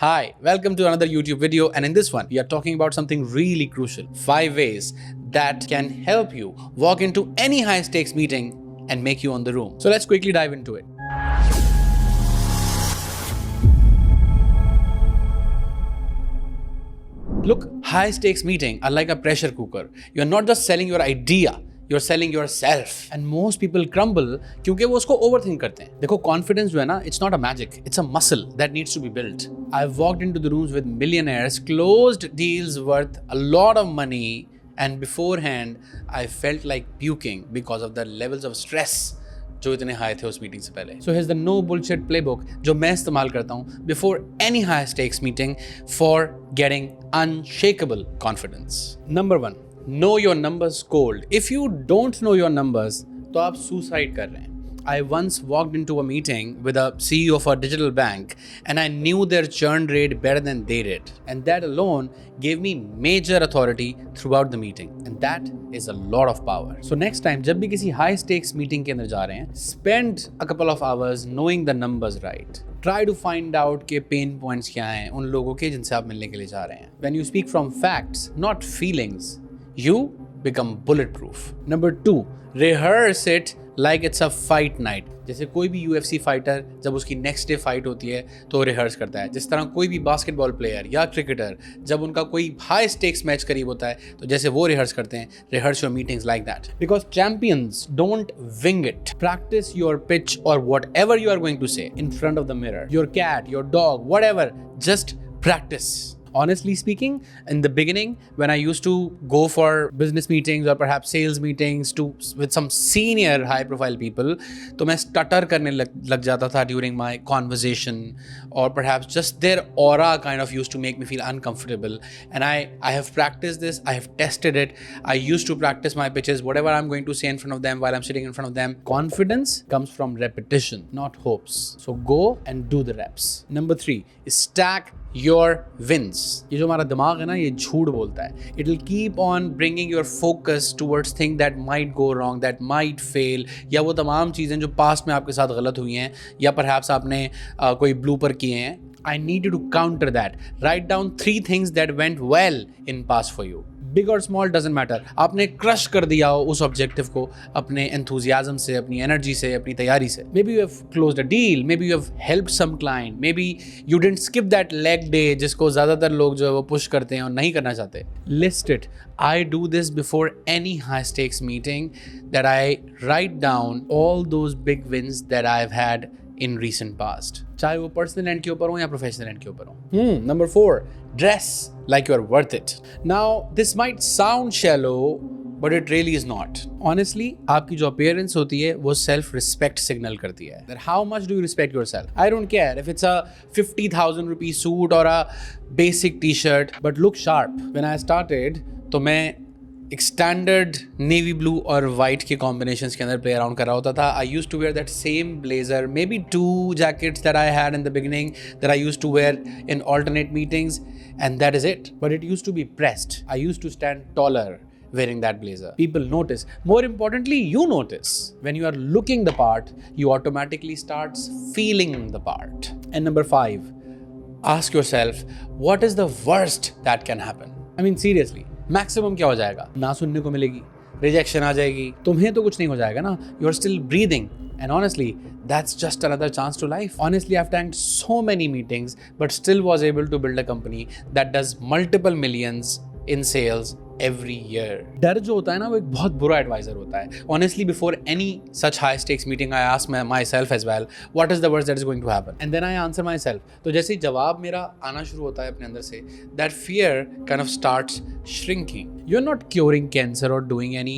Hi, welcome to another YouTube video, and in this one, we are talking about something really crucial. 5 ways that can help you walk into any high stakes meeting and make you on the room. So let's quickly dive into it. Look, high stakes meetings are like a pressure cooker. You're not just selling your idea, you're selling yourself. And most people crumble क्योंकि वो उसको overthink करते हैं. देखो, confidence जो है ना, it's not a magic. It's a muscle that needs to be built. I've walked into the rooms with millionaires, closed deals worth a lot of money, and beforehand, I felt like puking because of the levels of stress जो इतने high थे उस meeting से पहले. So here's the no bullshit playbook जो मैं इस्तेमाल करता हूँ before any high stakes meeting for getting unshakable confidence. Number 1. Know your numbers cold. If you don't know your numbers, तो आप suicide कर रहे हैं. I once walked into a meeting with a CEO of a digital bank and I knew their churn rate better than they did. And that alone gave me major authority throughout the meeting. And that is a lot of power. So next time, जब भी किसी high stakes meeting के अंदर जा रहे हैं, spend a couple of hours knowing the numbers right. Try to find out के pain points क्या हैं उन लोगों के जिनसे आप मिलने के लिए जा रहे हैं. When you speak from facts, not feelings, you become bulletproof. Number 2, rehearse it like it's a fight night. जैसे कोई भी UFC फाइटर जब उसकी नेक्स्ट डे फाइट होती है तो रिहर्स करता है. जिस तरह कोई भी बास्केटबॉल प्लेयर या क्रिकेटर जब उनका कोई हाई स्टेक्स मैच करीब होता है तो जैसे वो रिहर्स करते हैं, rehearse your meetings like that. Because champions don't wing it. Practice your pitch और whatever you are going to say in front of the mirror. Your cat, your dog, whatever, just practice. Honestly speaking, in the beginning, when I used to go for business meetings or perhaps sales meetings with some senior high-profile people, तो मैं stutter करने लग जाता था during my conversation, or perhaps just their aura kind of used to make me feel uncomfortable. And I have practiced this, I have tested it. I used to practice my pitches, whatever I'm going to say in front of them while I'm sitting in front of them. Confidence comes from repetition, not hopes. So go and do the reps. Number 3, stack your wins. ये जो हमारा दिमाग है ना, ये झूठ बोलता है. It will keep on bringing your focus towards things that might go wrong, that might fail, या वो तमाम चीज़ें जो पास्ट में आपके साथ गलत हुई हैं या perhaps आपने कोई blooper किए हैं. I need you to counter that. Write down 3 things that went well in past for you. Big or small doesn't matter. आपने क्रश कर दिया हो उस ऑब्जेक्टिव को अपने enthusiasm से, अपनी एनर्जी से, अपनी तैयारी से. Maybe you have closed a deal, maybe you have helped some client, maybe you didn't skip that leg day जिसको ज़्यादातर लोग जो है वो पुश करते हैं और नहीं करना चाहते. List it. I do this before any high stakes meeting that I write down all those big wins that I've had in recent past. चाहे वो पर्सनल एंड के ऊपर हो या प्रोफेशनल एंड के ऊपर हो. Number 4, dress like you're worth it. Now, this might sound shallow, but it really is not. Honestly, आपकी जो appearance होती है वो self respect signal करती है. That how much do you respect yourself? I don't care if it's a 50,000 rupee suit or a basic t-shirt, but look sharp. When I started, तो मैं एक स्टैंडर्ड नेवी ब्लू और white के combinations के अंदर play around कर रहा होता था. I used to wear that same blazer, maybe 2 jackets that I had in the beginning that I used to wear in alternate meetings, and that is it. But it used to be pressed. I used to stand taller wearing that blazer. People notice. More importantly, you notice. When you are looking the part, you automatically starts feeling the part. And number 5, ask yourself, what is the worst that can happen? I mean, seriously. Maximum क्या हो जाएगा? ना सुनने को मिलेगी, rejection आ जाएगी, तुम्हें तो कुछ नहीं हो जाएगा ना. You are still breathing. And honestly, that's just another chance to life. Honestly, I've tanked so many meetings, but still was able to build a company that does multiple millions in sales every year. डर जो होता है ना वो एक बहुत बुरा adviser होता है. Honestly, before any such high stakes meeting, I ask myself as well, what is the worst that is going to happen? And then I answer myself. तो जैसे ही जवाब मेरा आना शुरू होता है अपने अंदर से, that fear kind of starts shrinking. You're not curing cancer or doing any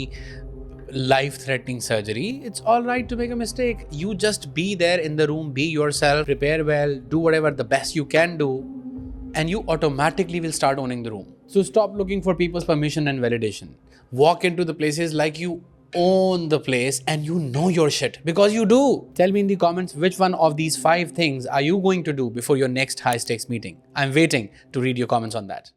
life-threatening surgery. It's all right to make a mistake. You just be there in the room, be yourself, prepare well, do whatever the best you can do, and you automatically will start owning the room. So stop looking for people's permission and validation. Walk into the places like you own the place and you know your shit, because you do. Tell me in the comments which one of these 5 things are you going to do before your next high stakes meeting. I'm waiting to read your comments on that.